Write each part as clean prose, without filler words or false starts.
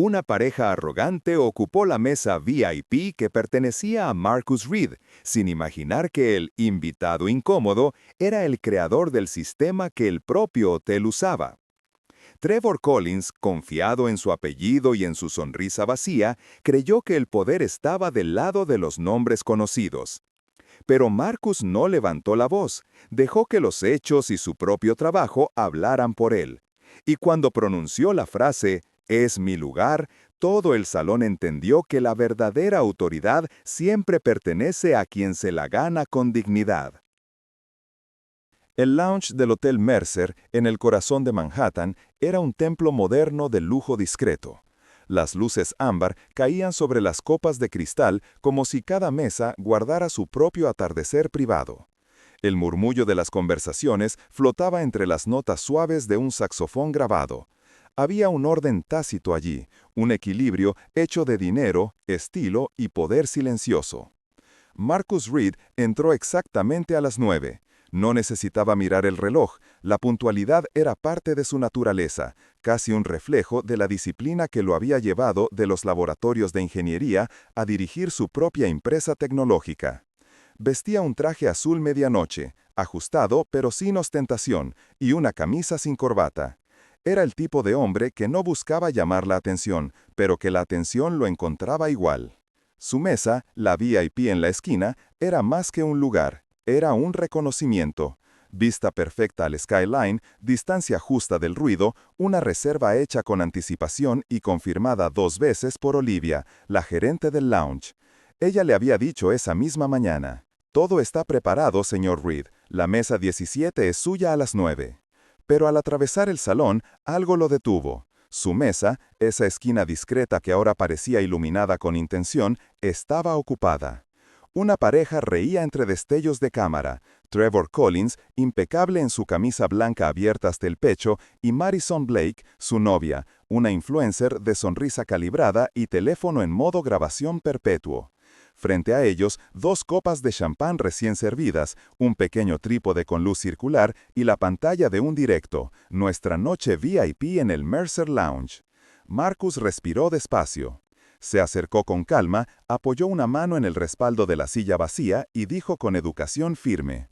Una pareja arrogante ocupó la mesa VIP que pertenecía a Marcus Reed, sin imaginar que el invitado incómodo era el creador del sistema que el propio hotel usaba. Trevor Collins, confiado en su apellido y en su sonrisa vacía, creyó que el poder estaba del lado de los nombres conocidos. Pero Marcus no levantó la voz, dejó que los hechos y su propio trabajo hablaran por él. Y cuando pronunció la frase, "Es mi lugar", todo el salón entendió que la verdadera autoridad siempre pertenece a quien se la gana con dignidad. El lounge del Hotel Mercer, en el corazón de Manhattan, era un templo moderno de lujo discreto. Las luces ámbar caían sobre las copas de cristal como si cada mesa guardara su propio atardecer privado. El murmullo de las conversaciones flotaba entre las notas suaves de un saxofón grabado. Había un orden tácito allí, un equilibrio hecho de dinero, estilo y poder silencioso. Marcus Reed entró exactamente a las 9. No necesitaba mirar el reloj, la puntualidad era parte de su naturaleza, casi un reflejo de la disciplina que lo había llevado de los laboratorios de ingeniería a dirigir su propia empresa tecnológica. Vestía un traje azul medianoche, ajustado pero sin ostentación, y una camisa sin corbata. Era el tipo de hombre que no buscaba llamar la atención, pero que la atención lo encontraba igual. Su mesa, la VIP en la esquina, era más que un lugar, era un reconocimiento. Vista perfecta al skyline, distancia justa del ruido, una reserva hecha con anticipación y confirmada 2 veces por Olivia, la gerente del lounge. Ella le había dicho esa misma mañana: "Todo está preparado, señor Reed. La mesa 17 es suya a las 9". Pero al atravesar el salón, algo lo detuvo. Su mesa, esa esquina discreta que ahora parecía iluminada con intención, estaba ocupada. Una pareja reía entre destellos de cámara. Trevor Collins, impecable en su camisa blanca abierta hasta el pecho, y Madison Blake, su novia, una influencer de sonrisa calibrada y teléfono en modo grabación perpetuo. Frente a ellos, 2 copas de champán recién servidas, un pequeño trípode con luz circular y la pantalla de un directo, nuestra noche VIP en el Mercer Lounge. Marcus respiró despacio. Se acercó con calma, apoyó una mano en el respaldo de la silla vacía y dijo con educación firme: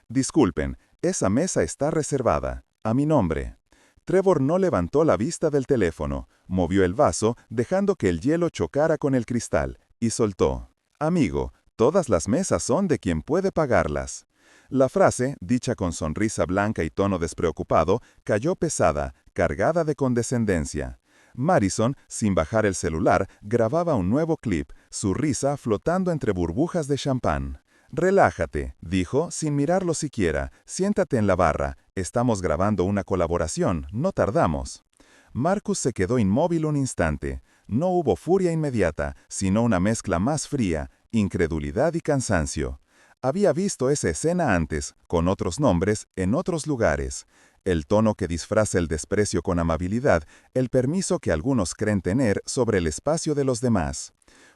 "Disculpen, esa mesa está reservada, a mi nombre". Trevor no levantó la vista del teléfono, movió el vaso, dejando que el hielo chocara con el cristal, y soltó: "Amigo, todas las mesas son de quien puede pagarlas". La frase, dicha con sonrisa blanca y tono despreocupado, cayó pesada, cargada de condescendencia. Madison, sin bajar el celular, grababa un nuevo clip, su risa flotando entre burbujas de champán. "Relájate", dijo, sin mirarlo siquiera. "Siéntate en la barra. Estamos grabando una colaboración, no tardamos". Marcus se quedó inmóvil un instante. No hubo furia inmediata, sino una mezcla más fría, incredulidad y cansancio. Había visto esa escena antes, con otros nombres, en otros lugares. El tono que disfraza el desprecio con amabilidad, el permiso que algunos creen tener sobre el espacio de los demás.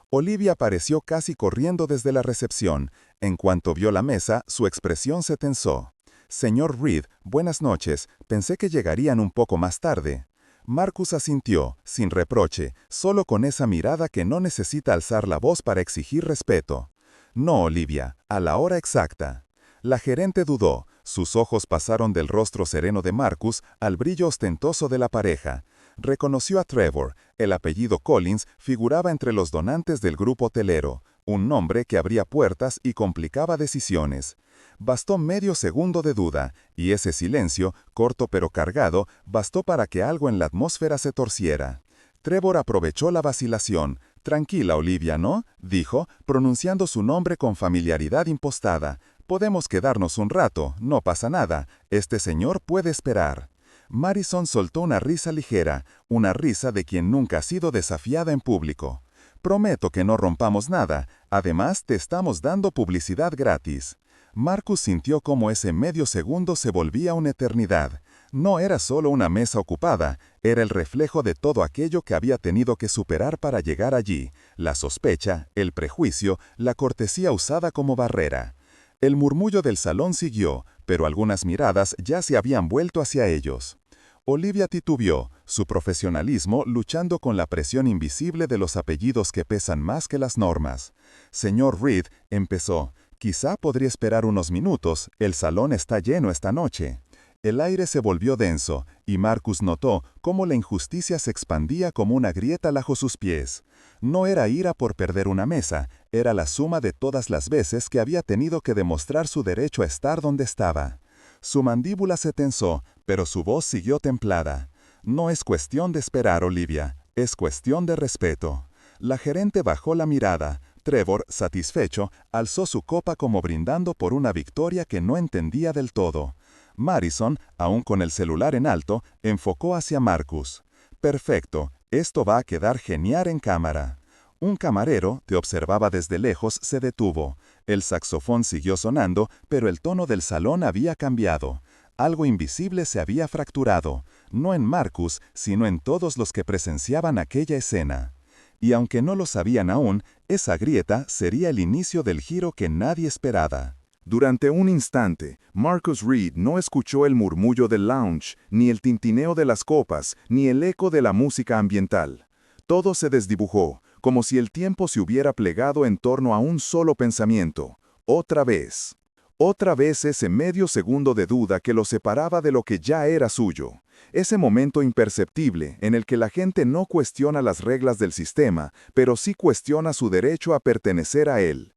Olivia apareció casi corriendo desde la recepción. En cuanto vio la mesa, su expresión se tensó. "Señor Reed, buenas noches. Pensé que llegarían un poco más tarde". Marcus asintió, sin reproche, solo con esa mirada que no necesita alzar la voz para exigir respeto. "No, Olivia, a la hora exacta". La gerente dudó. Sus ojos pasaron del rostro sereno de Marcus al brillo ostentoso de la pareja. Reconoció a Trevor. El apellido Collins figuraba entre los donantes del grupo hotelero, un nombre que abría puertas y complicaba decisiones. Bastó medio segundo de duda, y ese silencio, corto pero cargado, bastó para que algo en la atmósfera se torciera. Trevor aprovechó la vacilación. "Tranquila, Olivia, ¿no?", dijo, pronunciando su nombre con familiaridad impostada. "Podemos quedarnos un rato, no pasa nada. Este señor puede esperar". Madison soltó una risa ligera, una risa de quien nunca ha sido desafiada en público. "Prometo que no rompamos nada. Además, te estamos dando publicidad gratis". Marcus sintió cómo ese medio segundo se volvía una eternidad. No era solo una mesa ocupada, era el reflejo de todo aquello que había tenido que superar para llegar allí: la sospecha, el prejuicio, la cortesía usada como barrera. El murmullo del salón siguió, pero algunas miradas ya se habían vuelto hacia ellos. Olivia titubeó, su profesionalismo luchando con la presión invisible de los apellidos que pesan más que las normas. Señor Reed, empezó, quizá podría esperar unos minutos, el salón está lleno esta noche. El aire se volvió denso, y Marcus notó cómo la injusticia se expandía como una grieta bajo sus pies. No era ira por perder una mesa, era la suma de todas las veces que había tenido que demostrar su derecho a estar donde estaba. Su mandíbula se tensó, pero su voz siguió templada. No es cuestión de esperar, Olivia, es cuestión de respeto. La gerente bajó la mirada. Trevor, satisfecho, alzó su copa como brindando por una victoria que no entendía del todo. Madison, aún con el celular en alto, enfocó hacia Marcus. Perfecto, esto va a quedar genial en cámara. Un camarero, que observaba desde lejos, se detuvo. El saxofón siguió sonando, pero el tono del salón había cambiado. Algo invisible se había fracturado, no en Marcus, sino en todos los que presenciaban aquella escena. Y aunque no lo sabían aún, esa grieta sería el inicio del giro que nadie esperaba. Durante un instante, Marcus Reed no escuchó el murmullo del lounge, ni el tintineo de las copas, ni el eco de la música ambiental. Todo se desdibujó, como si el tiempo se hubiera plegado en torno a un solo pensamiento. Otra vez. Otra vez ese medio segundo de duda que lo separaba de lo que ya era suyo. Ese momento imperceptible en el que la gente no cuestiona las reglas del sistema, pero sí cuestiona su derecho a pertenecer a él.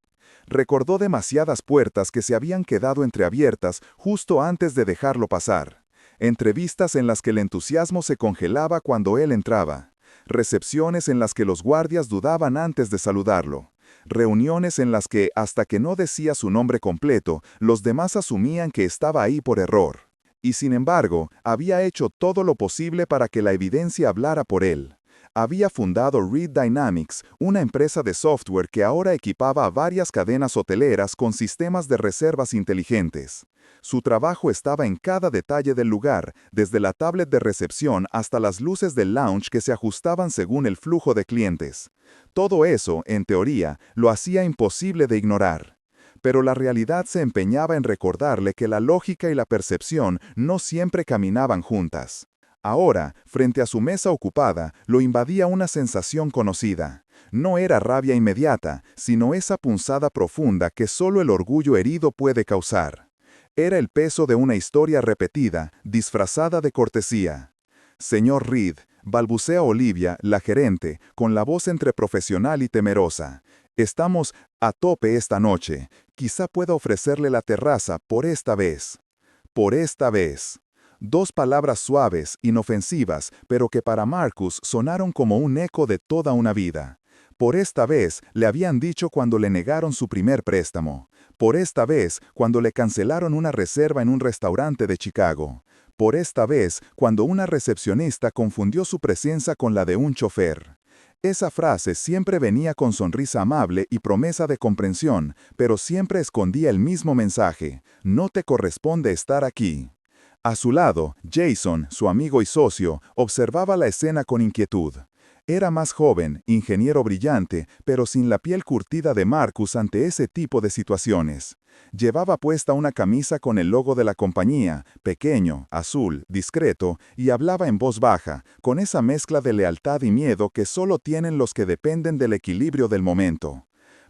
Recordó demasiadas puertas que se habían quedado entreabiertas justo antes de dejarlo pasar. Entrevistas en las que el entusiasmo se congelaba cuando él entraba. Recepciones en las que los guardias dudaban antes de saludarlo. Reuniones en las que, hasta que no decía su nombre completo, los demás asumían que estaba ahí por error. Y sin embargo, había hecho todo lo posible para que la evidencia hablara por él. Había fundado Reed Dynamics, una empresa de software que ahora equipaba a varias cadenas hoteleras con sistemas de reservas inteligentes. Su trabajo estaba en cada detalle del lugar, desde la tablet de recepción hasta las luces del lounge que se ajustaban según el flujo de clientes. Todo eso, en teoría, lo hacía imposible de ignorar. Pero la realidad se empeñaba en recordarle que la lógica y la percepción no siempre caminaban juntas. Ahora, frente a su mesa ocupada, lo invadía una sensación conocida. No era rabia inmediata, sino esa punzada profunda que solo el orgullo herido puede causar. Era el peso de una historia repetida, disfrazada de cortesía. Señor Reed, balbucea Olivia, la gerente, con la voz entre profesional y temerosa. Estamos a tope esta noche. Quizá pueda ofrecerle la terraza por esta vez. Por esta vez. Dos palabras suaves, inofensivas, pero que para Marcus sonaron como un eco de toda una vida. Por esta vez le habían dicho cuando le negaron su primer préstamo. Por esta vez cuando le cancelaron una reserva en un restaurante de Chicago. Por esta vez cuando una recepcionista confundió su presencia con la de un chofer. Esa frase siempre venía con sonrisa amable y promesa de comprensión, pero siempre escondía el mismo mensaje: no te corresponde estar aquí. A su lado, Jason, su amigo y socio, observaba la escena con inquietud. Era más joven, ingeniero brillante, pero sin la piel curtida de Marcus ante ese tipo de situaciones. Llevaba puesta una camisa con el logo de la compañía, pequeño, azul, discreto, y hablaba en voz baja, con esa mezcla de lealtad y miedo que solo tienen los que dependen del equilibrio del momento.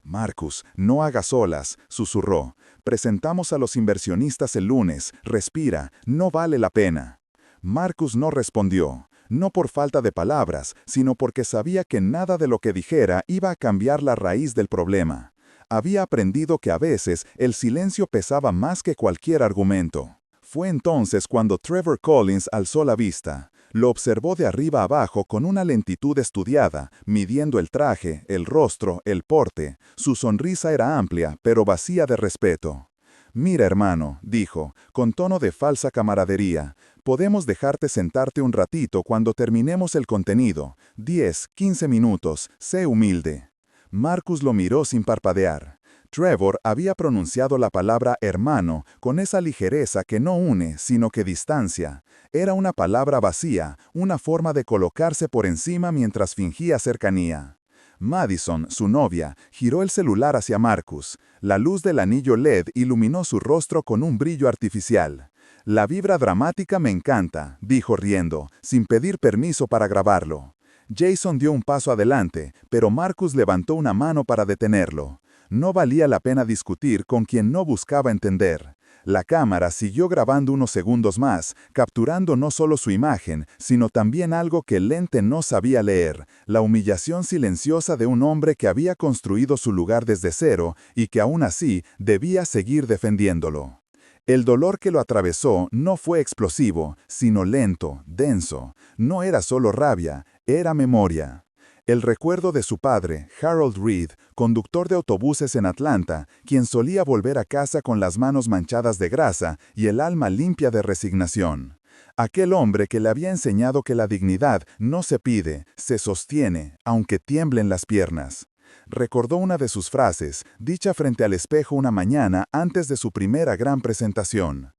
«Marcus, no hagas olas», susurró. «Presentamos a los inversionistas el lunes. Respira, no vale la pena». Marcus no respondió. No por falta de palabras, sino porque sabía que nada de lo que dijera iba a cambiar la raíz del problema. Había aprendido que a veces el silencio pesaba más que cualquier argumento. Fue entonces cuando Trevor Collins alzó la vista. Lo observó de arriba abajo con una lentitud estudiada, midiendo el traje, el rostro, el porte. Su sonrisa era amplia, pero vacía de respeto. «Mira, hermano», dijo, con tono de falsa camaradería, «podemos dejarte sentarte un ratito cuando terminemos el contenido. 10, 15 minutos, sé humilde». Marcus lo miró sin parpadear. Trevor había pronunciado la palabra hermano con esa ligereza que no une, sino que distancia. Era una palabra vacía, una forma de colocarse por encima mientras fingía cercanía. Madison, su novia, giró el celular hacia Marcus. La luz del anillo LED iluminó su rostro con un brillo artificial. La vibra dramática me encanta, dijo riendo, sin pedir permiso para grabarlo. Jason dio un paso adelante, pero Marcus levantó una mano para detenerlo. No valía la pena discutir con quien no buscaba entender. La cámara siguió grabando unos segundos más, capturando no solo su imagen, sino también algo que el lente no sabía leer, la humillación silenciosa de un hombre que había construido su lugar desde cero y que aún así debía seguir defendiéndolo. El dolor que lo atravesó no fue explosivo, sino lento, denso. No era solo rabia, era memoria. El recuerdo de su padre, Harold Reed, conductor de autobuses en Atlanta, quien solía volver a casa con las manos manchadas de grasa y el alma limpia de resignación. Aquel hombre que le había enseñado que la dignidad no se pide, se sostiene, aunque tiemblen las piernas. Recordó una de sus frases, dicha frente al espejo una mañana antes de su primera gran presentación.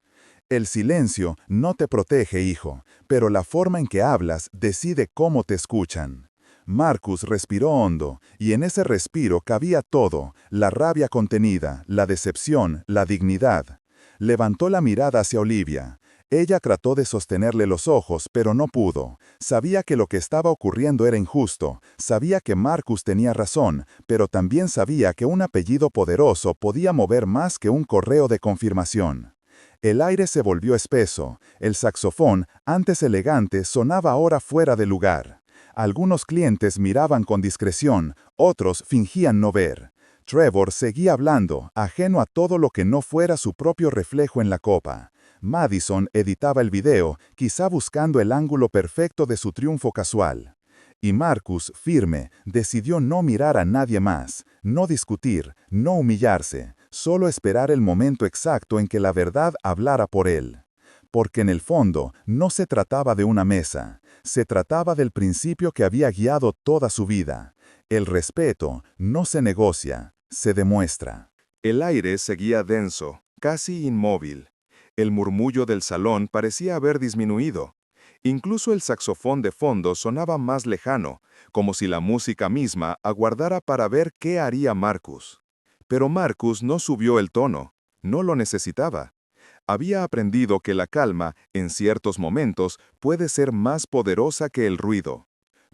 El silencio no te protege, hijo, pero la forma en que hablas decide cómo te escuchan. Marcus respiró hondo, y en ese respiro cabía todo, la rabia contenida, la decepción, la dignidad. Levantó la mirada hacia Olivia. Ella trató de sostenerle los ojos, pero no pudo. Sabía que lo que estaba ocurriendo era injusto, sabía que Marcus tenía razón, pero también sabía que un apellido poderoso podía mover más que un correo de confirmación. El aire se volvió espeso, el saxofón, antes elegante, sonaba ahora fuera de lugar. Algunos clientes miraban con discreción, otros fingían no ver. Trevor seguía hablando, ajeno a todo lo que no fuera su propio reflejo en la copa. Madison editaba el video, quizá buscando el ángulo perfecto de su triunfo casual. Y Marcus, firme, decidió no mirar a nadie más, no discutir, no humillarse, solo esperar el momento exacto en que la verdad hablara por él. Porque en el fondo no se trataba de una mesa, se trataba del principio que había guiado toda su vida. El respeto no se negocia, se demuestra. El aire seguía denso, casi inmóvil. El murmullo del salón parecía haber disminuido. Incluso el saxofón de fondo sonaba más lejano, como si la música misma aguardara para ver qué haría Marcus. Pero Marcus no subió el tono, no lo necesitaba. Había aprendido que la calma, en ciertos momentos, puede ser más poderosa que el ruido.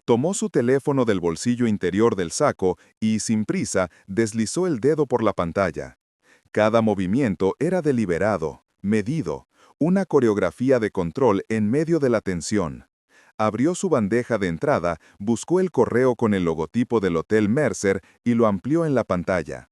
Tomó su teléfono del bolsillo interior del saco y, sin prisa, deslizó el dedo por la pantalla. Cada movimiento era deliberado, medido, una coreografía de control en medio de la tensión. Abrió su bandeja de entrada, buscó el correo con el logotipo del Hotel Mercer y lo amplió en la pantalla.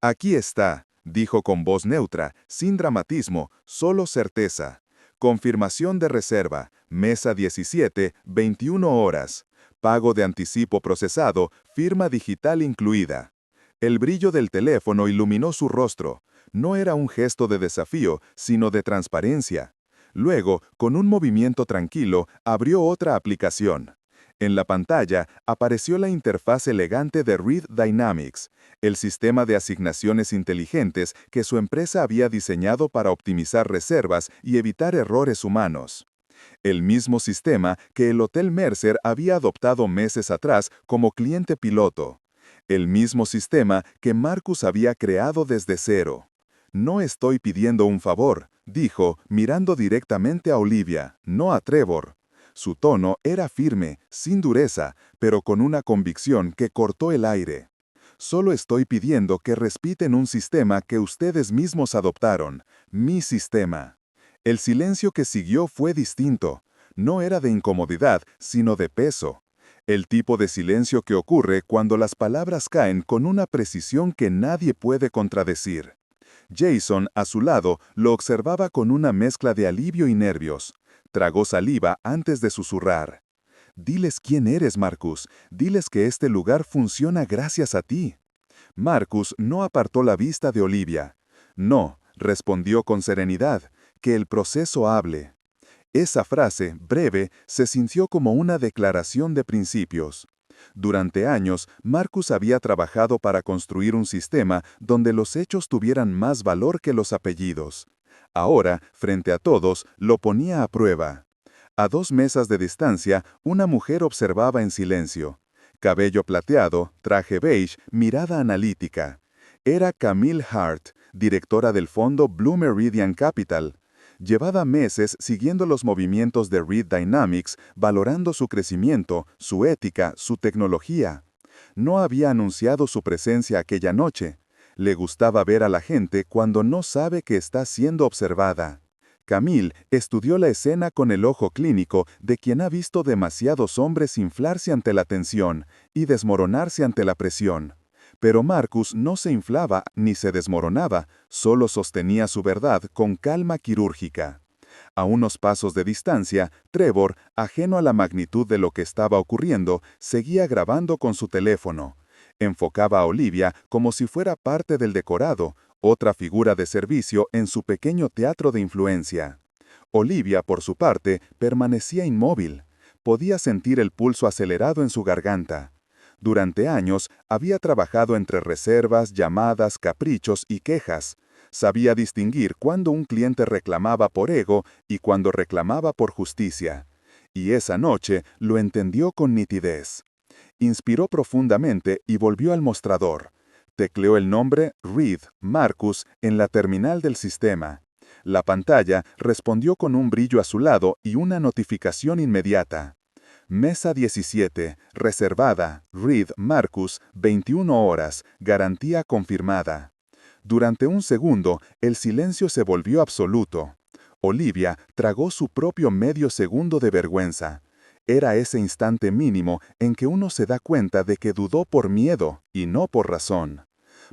«Aquí está», dijo con voz neutra, sin dramatismo, solo certeza. «Confirmación de reserva, mesa 17, 21 horas. Pago de anticipo procesado, firma digital incluida». El brillo del teléfono iluminó su rostro. No era un gesto de desafío, sino de transparencia. Luego, con un movimiento tranquilo, abrió otra aplicación. En la pantalla apareció la interfaz elegante de Reed Dynamics, el sistema de asignaciones inteligentes que su empresa había diseñado para optimizar reservas y evitar errores humanos. El mismo sistema que el Hotel Mercer había adoptado meses atrás como cliente piloto. El mismo sistema que Marcus había creado desde cero. «No estoy pidiendo un favor», dijo, mirando directamente a Olivia, no a Trevor. Su tono era firme, sin dureza, pero con una convicción que cortó el aire. «Solo estoy pidiendo que respeten un sistema que ustedes mismos adoptaron, mi sistema». El silencio que siguió fue distinto. No era de incomodidad, sino de peso. El tipo de silencio que ocurre cuando las palabras caen con una precisión que nadie puede contradecir. Jason, a su lado, lo observaba con una mezcla de alivio y nervios. Tragó saliva antes de susurrar. «Diles quién eres, Marcus. Diles que este lugar funciona gracias a ti». Marcus no apartó la vista de Olivia. «No», respondió con serenidad, «que el proceso hable». Esa frase, breve, se sintió como una declaración de principios. Durante años, Marcus había trabajado para construir un sistema donde los hechos tuvieran más valor que los apellidos. Ahora, frente a todos, lo ponía a prueba. A 2 mesas de distancia, una mujer observaba en silencio. Cabello plateado, traje beige, mirada analítica. Era Camille Hart, directora del fondo Blue Meridian Capital. Llevaba meses siguiendo los movimientos de Reed Dynamics, valorando su crecimiento, su ética, su tecnología. No había anunciado su presencia aquella noche. Le gustaba ver a la gente cuando no sabe que está siendo observada. Camille estudió la escena con el ojo clínico de quien ha visto demasiados hombres inflarse ante la tensión y desmoronarse ante la presión. Pero Marcus no se inflaba ni se desmoronaba, solo sostenía su verdad con calma quirúrgica. A unos pasos de distancia, Trevor, ajeno a la magnitud de lo que estaba ocurriendo, seguía grabando con su teléfono. Enfocaba a Olivia como si fuera parte del decorado, otra figura de servicio en su pequeño teatro de influencia. Olivia, por su parte, permanecía inmóvil. Podía sentir el pulso acelerado en su garganta. Durante años había trabajado entre reservas, llamadas, caprichos y quejas. Sabía distinguir cuándo un cliente reclamaba por ego y cuándo reclamaba por justicia. Y esa noche lo entendió con nitidez. Inspiró profundamente y volvió al mostrador. Tecleó el nombre Reed Marcus en la terminal del sistema. La pantalla respondió con un brillo azulado y una notificación inmediata. Mesa 17, reservada, Reed Marcus, 21 horas, garantía confirmada. Durante un segundo, el silencio se volvió absoluto. Olivia tragó su propio medio segundo de vergüenza. Era ese instante mínimo en que uno se da cuenta de que dudó por miedo y no por razón.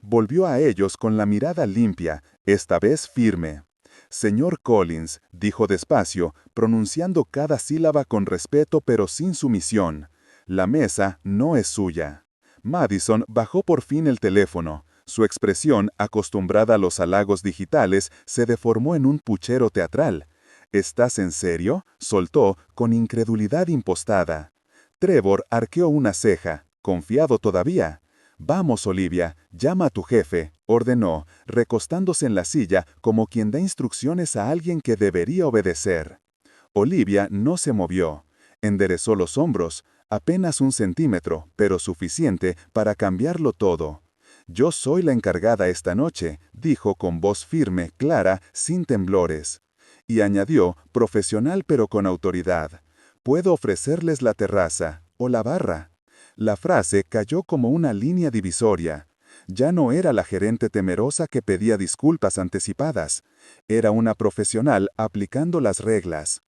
Volvió a ellos con la mirada limpia, esta vez firme. «Señor Collins», dijo despacio, pronunciando cada sílaba con respeto pero sin sumisión, «la mesa no es suya». Madison bajó por fin el teléfono. Su expresión, acostumbrada a los halagos digitales, se deformó en un puchero teatral. «¿Estás en serio?», soltó, con incredulidad impostada. Trevor arqueó una ceja, confiado todavía. «Vamos, Olivia, llama a tu jefe», ordenó, recostándose en la silla como quien da instrucciones a alguien que debería obedecer. Olivia no se movió. Enderezó los hombros, apenas 1 centímetro, pero suficiente para cambiarlo todo. «Yo soy la encargada esta noche», dijo con voz firme, clara, sin temblores. Y añadió, profesional pero con autoridad, «puedo ofrecerles la terraza o la barra». La frase cayó como una línea divisoria. Ya no era la gerente temerosa que pedía disculpas anticipadas. Era una profesional aplicando las reglas.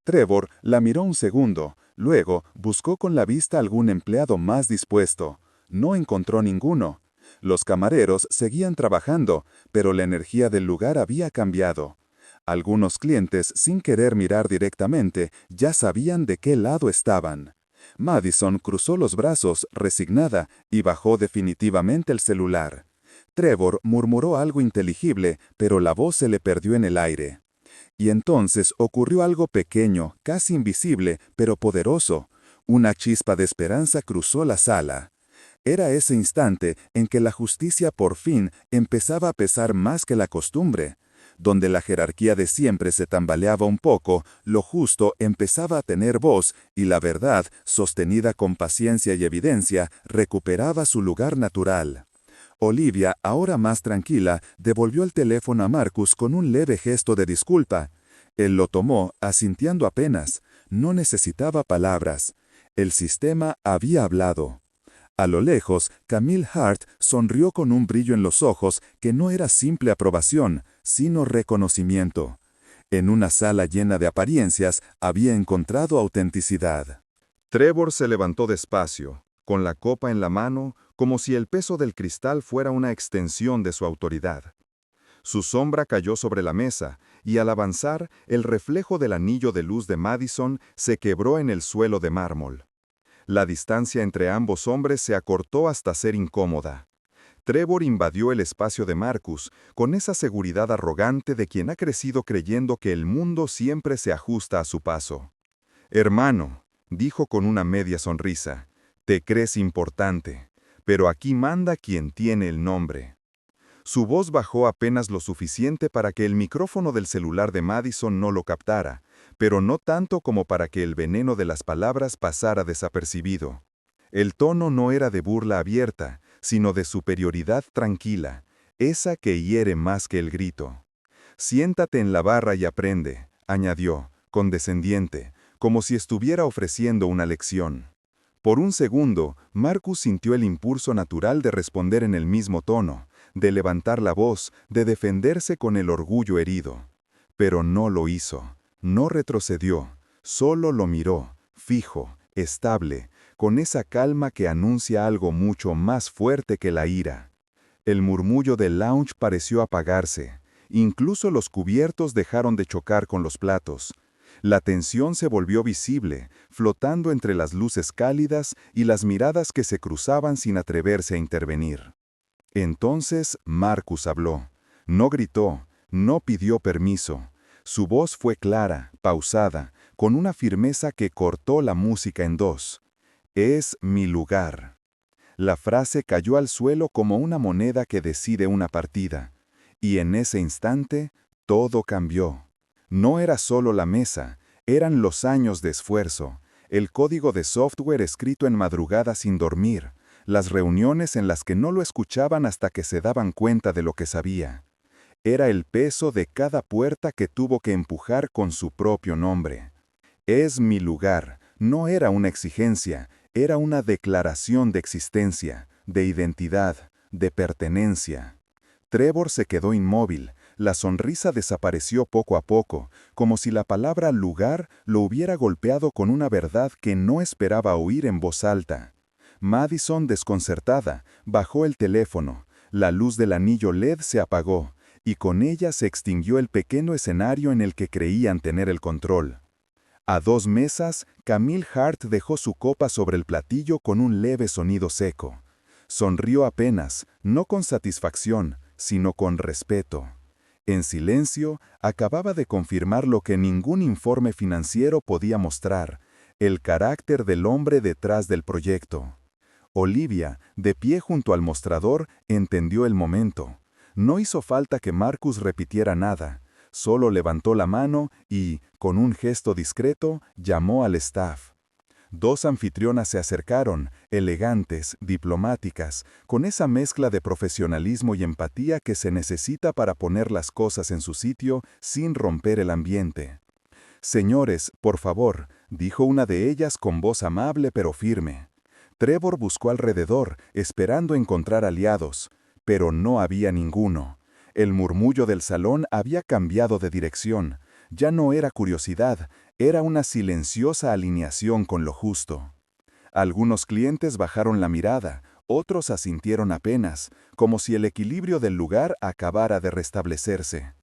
Trevor la miró un segundo, luego buscó con la vista algún empleado más dispuesto. No encontró ninguno. Los camareros seguían trabajando, pero la energía del lugar había cambiado. Algunos clientes, sin querer mirar directamente, ya sabían de qué lado estaban. Madison cruzó los brazos, resignada, y bajó definitivamente el celular. Trevor murmuró algo inteligible, pero la voz se le perdió en el aire. Y entonces ocurrió algo pequeño, casi invisible, pero poderoso. Una chispa de esperanza cruzó la sala. Era ese instante en que la justicia por fin empezaba a pesar más que la costumbre. Donde la jerarquía de siempre se tambaleaba un poco, lo justo empezaba a tener voz y la verdad, sostenida con paciencia y evidencia, recuperaba su lugar natural. Olivia, ahora más tranquila, devolvió el teléfono a Marcus con un leve gesto de disculpa. Él lo tomó, asintiendo apenas. No necesitaba palabras. El sistema había hablado. A lo lejos, Camille Hart sonrió con un brillo en los ojos que no era simple aprobación, sino reconocimiento. En una sala llena de apariencias, había encontrado autenticidad. Trevor se levantó despacio, con la copa en la mano, como si el peso del cristal fuera una extensión de su autoridad. Su sombra cayó sobre la mesa, y al avanzar, el reflejo del anillo de luz de Madison se quebró en el suelo de mármol. La distancia entre ambos hombres se acortó hasta ser incómoda. Trevor invadió el espacio de Marcus con esa seguridad arrogante de quien ha crecido creyendo que el mundo siempre se ajusta a su paso. «Hermano», dijo con una media sonrisa, «te crees importante, pero aquí manda quien tiene el nombre». Su voz bajó apenas lo suficiente para que el micrófono del celular de Madison no lo captara, pero no tanto como para que el veneno de las palabras pasara desapercibido. El tono no era de burla abierta, sino de superioridad tranquila, esa que hiere más que el grito. Siéntate en la barra y aprende, añadió, condescendiente, como si estuviera ofreciendo una lección. Por un segundo, Marcus sintió el impulso natural de responder en el mismo tono, de levantar la voz, de defenderse con el orgullo herido. Pero no lo hizo, no retrocedió, solo lo miró, fijo, estable, con esa calma que anuncia algo mucho más fuerte que la ira. El murmullo del lounge pareció apagarse, incluso los cubiertos dejaron de chocar con los platos. La tensión se volvió visible, flotando entre las luces cálidas y las miradas que se cruzaban sin atreverse a intervenir. Entonces Marcus habló. No gritó, no pidió permiso. Su voz fue clara, pausada, con una firmeza que cortó la música en dos. Es mi lugar. La frase cayó al suelo como una moneda que decide una partida. Y en ese instante, todo cambió. No era solo la mesa, eran los años de esfuerzo, el código de software escrito en madrugada sin dormir, las reuniones en las que no lo escuchaban hasta que se daban cuenta de lo que sabía. Era el peso de cada puerta que tuvo que empujar con su propio nombre. Es mi lugar, no era una exigencia, era una declaración de existencia, de identidad, de pertenencia. Trevor se quedó inmóvil, la sonrisa desapareció poco a poco, como si la palabra lugar lo hubiera golpeado con una verdad que no esperaba oír en voz alta. Madison, desconcertada, bajó el teléfono, la luz del anillo LED se apagó, y con ella se extinguió el pequeño escenario en el que creían tener el control. A 2 mesas, Camille Hart dejó su copa sobre el platillo con un leve sonido seco. Sonrió apenas, no con satisfacción, sino con respeto. En silencio, acababa de confirmar lo que ningún informe financiero podía mostrar, el carácter del hombre detrás del proyecto. Olivia, de pie junto al mostrador, entendió el momento. No hizo falta que Marcus repitiera nada. Solo levantó la mano y, con un gesto discreto, llamó al staff. 2 anfitrionas se acercaron, elegantes, diplomáticas, con esa mezcla de profesionalismo y empatía que se necesita para poner las cosas en su sitio sin romper el ambiente. «Señores, por favor», dijo una de ellas con voz amable pero firme. Trevor buscó alrededor, esperando encontrar aliados, pero no había ninguno. El murmullo del salón había cambiado de dirección. Ya no era curiosidad, era una silenciosa alineación con lo justo. Algunos clientes bajaron la mirada, otros asintieron apenas, como si el equilibrio del lugar acabara de restablecerse.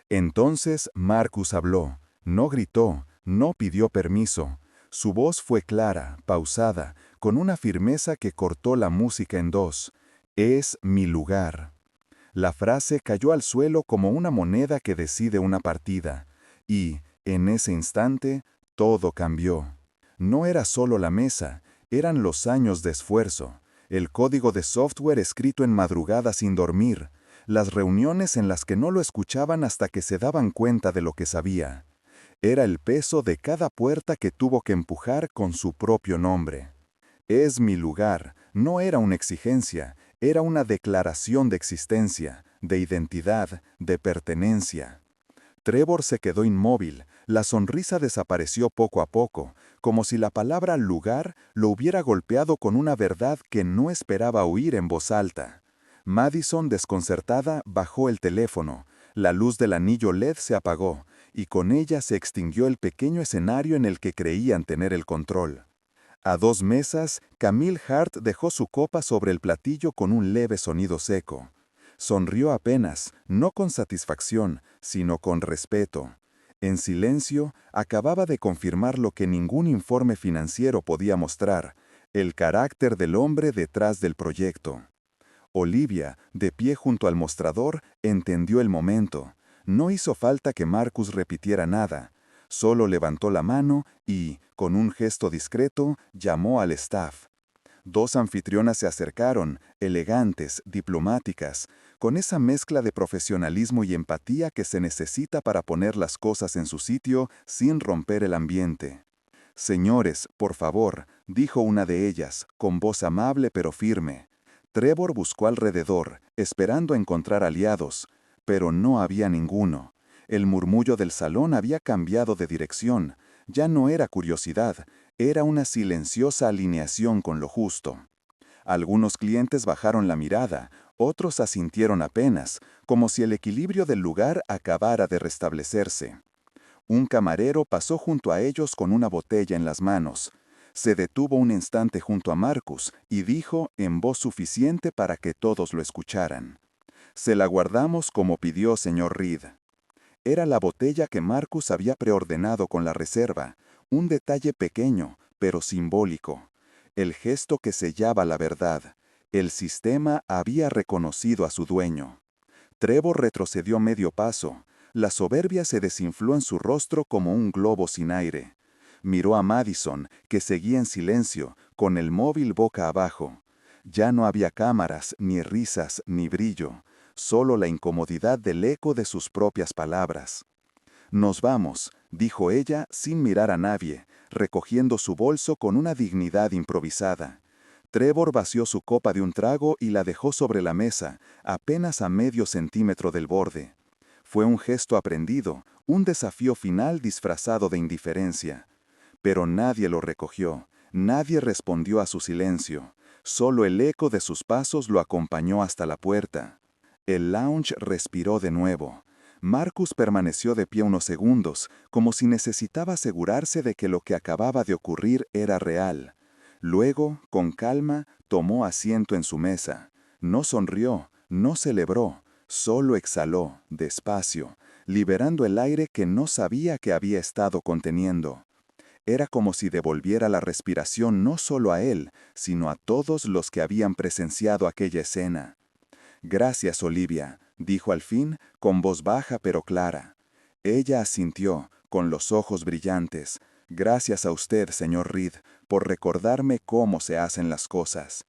Entonces Marcus habló, no gritó, no pidió permiso. Su voz fue clara, pausada, con una firmeza que cortó la música en dos. Es mi lugar. La frase cayó al suelo como una moneda que decide una partida. Y, en ese instante, todo cambió. No era solo la mesa, eran los años de esfuerzo, el código de software escrito en madrugada sin dormir, las reuniones en las que no lo escuchaban hasta que se daban cuenta de lo que sabía. Era el peso de cada puerta que tuvo que empujar con su propio nombre. Es mi lugar, no era una exigencia, era una declaración de existencia, de identidad, de pertenencia. Trevor se quedó inmóvil, la sonrisa desapareció poco a poco, como si la palabra lugar lo hubiera golpeado con una verdad que no esperaba oír en voz alta. Madison, desconcertada, bajó el teléfono, la luz del anillo LED se apagó, y con ella se extinguió el pequeño escenario en el que creían tener el control. A 2 mesas, Camille Hart dejó su copa sobre el platillo con un leve sonido seco. Sonrió apenas, no con satisfacción, sino con respeto. En silencio, acababa de confirmar lo que ningún informe financiero podía mostrar, el carácter del hombre detrás del proyecto. Olivia, de pie junto al mostrador, entendió el momento. No hizo falta que Marcus repitiera nada. Solo levantó la mano y, con un gesto discreto, llamó al staff. 2 anfitrionas se acercaron, elegantes, diplomáticas, con esa mezcla de profesionalismo y empatía que se necesita para poner las cosas en su sitio sin romper el ambiente. «Señores, por favor», dijo una de ellas, con voz amable pero firme. Trevor buscó alrededor, esperando encontrar aliados, pero no había ninguno. El murmullo del salón había cambiado de dirección. Ya no era curiosidad, era una silenciosa alineación con lo justo. Algunos clientes bajaron la mirada, otros asintieron apenas, como si el equilibrio del lugar acabara de restablecerse. Un camarero pasó junto a ellos con una botella en las manos. Se detuvo un instante junto a Marcus y dijo en voz suficiente para que todos lo escucharan: «Se la guardamos como pidió señor Reed». Era la botella que Marcus había preordenado con la reserva, un detalle pequeño, pero simbólico. El gesto que sellaba la verdad. El sistema había reconocido a su dueño. Trevor retrocedió medio paso. La soberbia se desinfló en su rostro como un globo sin aire. Miró a Madison, que seguía en silencio, con el móvil boca abajo. Ya no había cámaras, ni risas, ni brillo, solo la incomodidad del eco de sus propias palabras. «Nos vamos», dijo ella sin mirar a nadie, recogiendo su bolso con una dignidad improvisada. Trevor vació su copa de un trago y la dejó sobre la mesa, apenas a medio centímetro del borde. Fue un gesto aprendido, un desafío final disfrazado de indiferencia. Pero nadie lo recogió, nadie respondió a su silencio. Solo el eco de sus pasos lo acompañó hasta la puerta. El lounge respiró de nuevo. Marcus permaneció de pie unos segundos, como si necesitaba asegurarse de que lo que acababa de ocurrir era real. Luego, con calma, tomó asiento en su mesa. No sonrió, no celebró, solo exhaló, despacio, liberando el aire que no sabía que había estado conteniendo. Era como si devolviera la respiración no solo a él, sino a todos los que habían presenciado aquella escena. «Gracias, Olivia», dijo al fin, con voz baja pero clara. Ella asintió, con los ojos brillantes. «Gracias a usted, señor Reed, por recordarme cómo se hacen las cosas».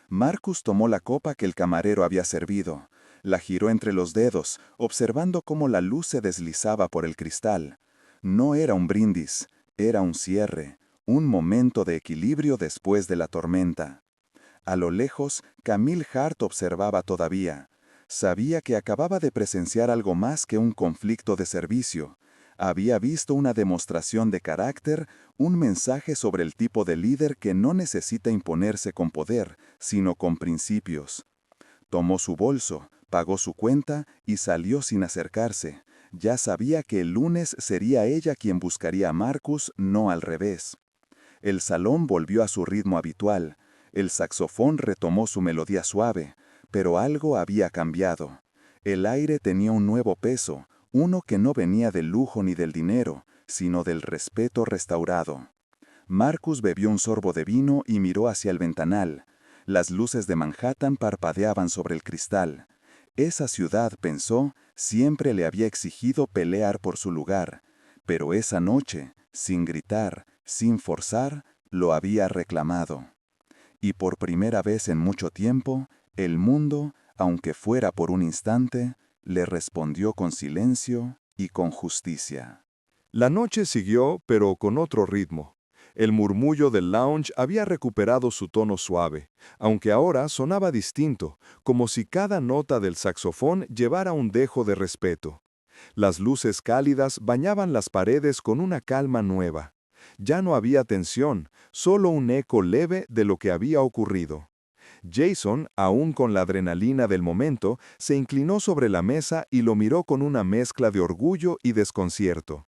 Marcus tomó la copa que el camarero había servido. La giró entre los dedos, observando cómo la luz se deslizaba por el cristal. No era un brindis, era un cierre, un momento de equilibrio después de la tormenta. A lo lejos, Camille Hart observaba todavía. Sabía que acababa de presenciar algo más que un conflicto de servicio. Había visto una demostración de carácter, un mensaje sobre el tipo de líder que no necesita imponerse con poder, sino con principios. Tomó su bolso, pagó su cuenta y salió sin acercarse. Ya sabía que el lunes sería ella quien buscaría a Marcus, no al revés. El salón volvió a su ritmo habitual. El saxofón retomó su melodía suave, pero algo había cambiado. El aire tenía un nuevo peso, uno que no venía del lujo ni del dinero, sino del respeto restaurado. Marcus bebió un sorbo de vino y miró hacia el ventanal. Las luces de Manhattan parpadeaban sobre el cristal. Esa ciudad, pensó, siempre le había exigido pelear por su lugar, pero esa noche, sin gritar, sin forzar, lo había reclamado. Y por primera vez en mucho tiempo, el mundo, aunque fuera por un instante, le respondió con silencio y con justicia. La noche siguió, pero con otro ritmo. El murmullo del lounge había recuperado su tono suave, aunque ahora sonaba distinto, como si cada nota del saxofón llevara un dejo de respeto. Las luces cálidas bañaban las paredes con una calma nueva. Ya no había tensión, solo un eco leve de lo que había ocurrido. Jason, aún con la adrenalina del momento, se inclinó sobre la mesa y lo miró con una mezcla de orgullo y desconcierto.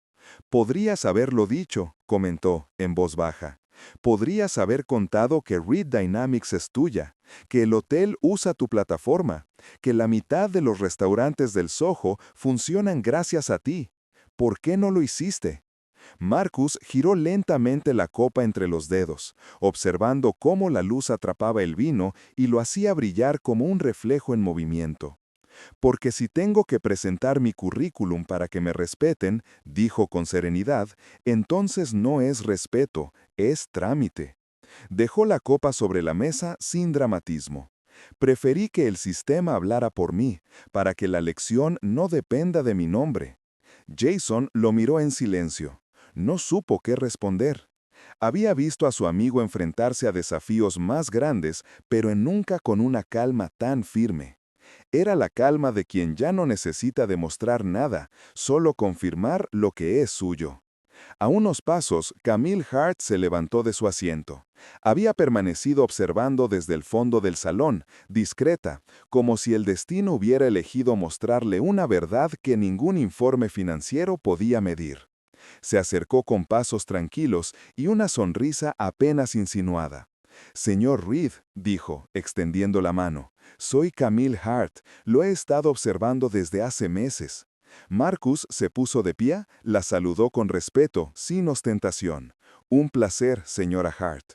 «Podrías haberlo dicho», comentó, en voz baja. «Podrías haber contado que Reed Dynamics es tuya, que el hotel usa tu plataforma, que la mitad de los restaurantes del Soho funcionan gracias a ti. ¿Por qué no lo hiciste?» Marcus giró lentamente la copa entre los dedos, observando cómo la luz atrapaba el vino y lo hacía brillar como un reflejo en movimiento. «Porque si tengo que presentar mi currículum para que me respeten», dijo con serenidad, «entonces no es respeto, es trámite». Dejó la copa sobre la mesa sin dramatismo. «Preferí que el sistema hablara por mí, para que la lección no dependa de mi nombre». Jason lo miró en silencio. No supo qué responder. Había visto a su amigo enfrentarse a desafíos más grandes, pero nunca con una calma tan firme. Era la calma de quien ya no necesita demostrar nada, solo confirmar lo que es suyo. A unos pasos, Camille Hart se levantó de su asiento. Había permanecido observando desde el fondo del salón, discreta, como si el destino hubiera elegido mostrarle una verdad que ningún informe financiero podía medir. Se acercó con pasos tranquilos y una sonrisa apenas insinuada. «Señor Reed», dijo, extendiendo la mano, «soy Camille Hart, lo he estado observando desde hace meses». Marcus se puso de pie, la saludó con respeto, sin ostentación. «Un placer, señora Hart».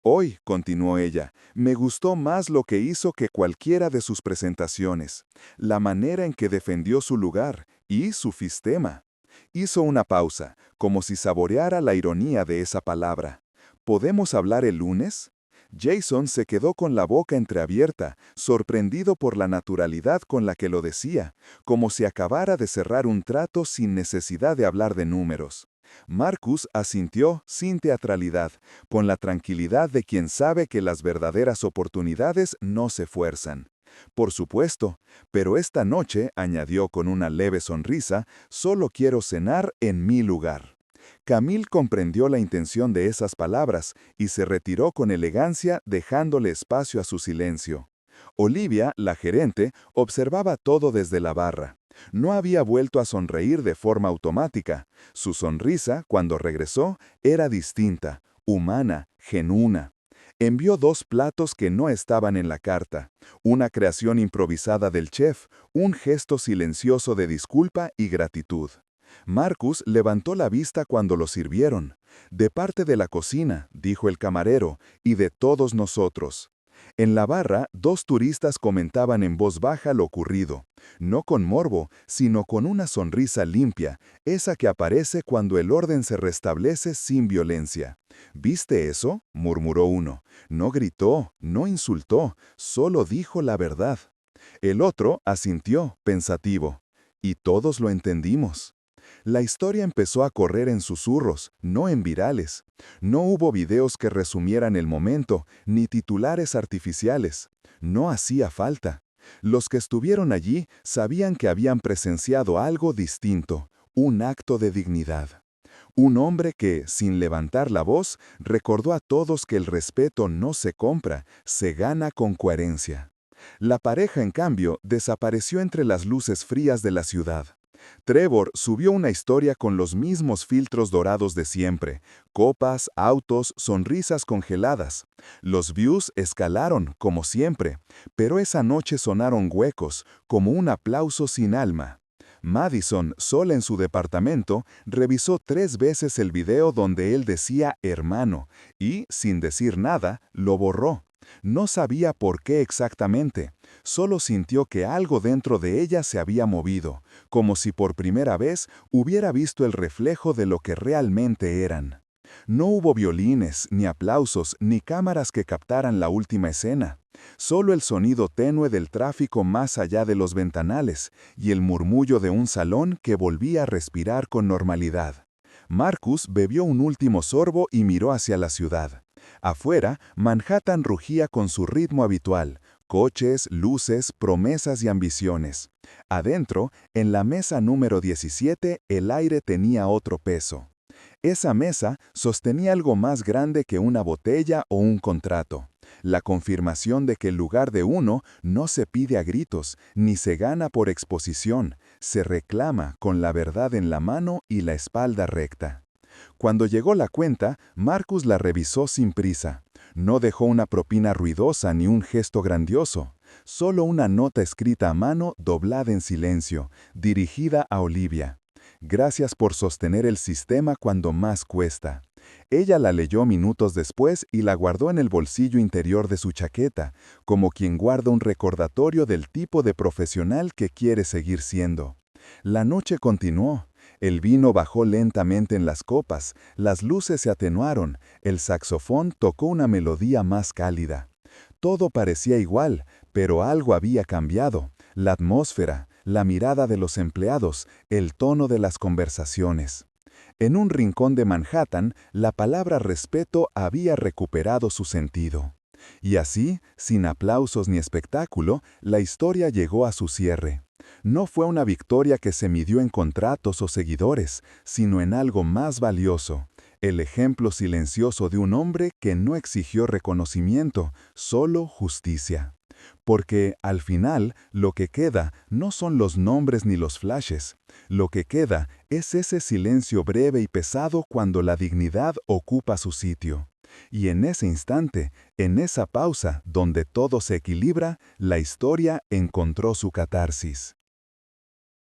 «Hoy», continuó ella, «me gustó más lo que hizo que cualquiera de sus presentaciones, la manera en que defendió su lugar y su sistema». Hizo una pausa, como si saboreara la ironía de esa palabra. «¿Podemos hablar el lunes?» Jason se quedó con la boca entreabierta, sorprendido por la naturalidad con la que lo decía, como si acabara de cerrar un trato sin necesidad de hablar de números. Marcus asintió sin teatralidad, con la tranquilidad de quien sabe que las verdaderas oportunidades no se fuerzan. «Por supuesto, pero esta noche», añadió con una leve sonrisa, «solo quiero cenar en mi lugar». Camille comprendió la intención de esas palabras y se retiró con elegancia, dejándole espacio a su silencio. Olivia, la gerente, observaba todo desde la barra. No había vuelto a sonreír de forma automática. Su sonrisa, cuando regresó, era distinta, humana, genuina. Envió 2 platos que no estaban en la carta, una creación improvisada del chef, un gesto silencioso de disculpa y gratitud. Marcus levantó la vista cuando lo sirvieron. «De parte de la cocina», dijo el camarero, «y de todos nosotros». En la barra, 2 turistas comentaban en voz baja lo ocurrido, no con morbo, sino con una sonrisa limpia, esa que aparece cuando el orden se restablece sin violencia. «¿Viste eso?», murmuró uno. «No gritó, no insultó, solo dijo la verdad». El otro asintió, pensativo. «Y todos lo entendimos». La historia empezó a correr en susurros, no en virales. No hubo videos que resumieran el momento, ni titulares artificiales. No hacía falta. Los que estuvieron allí sabían que habían presenciado algo distinto, un acto de dignidad. Un hombre que, sin levantar la voz, recordó a todos que el respeto no se compra, se gana con coherencia. La pareja, en cambio, desapareció entre las luces frías de la ciudad. Trevor subió una historia con los mismos filtros dorados de siempre, copas, autos, sonrisas congeladas. Los views escalaron, como siempre, pero esa noche sonaron huecos, como un aplauso sin alma. Madison, sola en su departamento, revisó 3 veces el video donde él decía «hermano» y, sin decir nada, lo borró. No sabía por qué exactamente, solo sintió que algo dentro de ella se había movido, como si por primera vez hubiera visto el reflejo de lo que realmente eran. No hubo violines, ni aplausos, ni cámaras que captaran la última escena. Solo el sonido tenue del tráfico más allá de los ventanales y el murmullo de un salón que volvía a respirar con normalidad. Marcus bebió un último sorbo y miró hacia la ciudad. Afuera, Manhattan rugía con su ritmo habitual, coches, luces, promesas y ambiciones. Adentro, en la mesa número 17, el aire tenía otro peso. Esa mesa sostenía algo más grande que una botella o un contrato. La confirmación de que el lugar de uno no se pide a gritos, ni se gana por exposición, se reclama con la verdad en la mano y la espalda recta. Cuando llegó la cuenta, Marcus la revisó sin prisa. No dejó una propina ruidosa ni un gesto grandioso, solo una nota escrita a mano doblada en silencio, dirigida a Olivia. «Gracias por sostener el sistema cuando más cuesta». Ella la leyó minutos después y la guardó en el bolsillo interior de su chaqueta, como quien guarda un recordatorio del tipo de profesional que quiere seguir siendo. La noche continuó. El vino bajó lentamente en las copas, las luces se atenuaron, el saxofón tocó una melodía más cálida. Todo parecía igual, pero algo había cambiado. La atmósfera, la mirada de los empleados, el tono de las conversaciones. En un rincón de Manhattan, la palabra respeto había recuperado su sentido. Y así, sin aplausos ni espectáculo, la historia llegó a su cierre. No fue una victoria que se midió en contratos o seguidores, sino en algo más valioso, el ejemplo silencioso de un hombre que no exigió reconocimiento, solo justicia. Porque, al final, lo que queda no son los nombres ni los flashes. Lo que queda es ese silencio breve y pesado cuando la dignidad ocupa su sitio. Y en ese instante, en esa pausa donde todo se equilibra, la historia encontró su catarsis.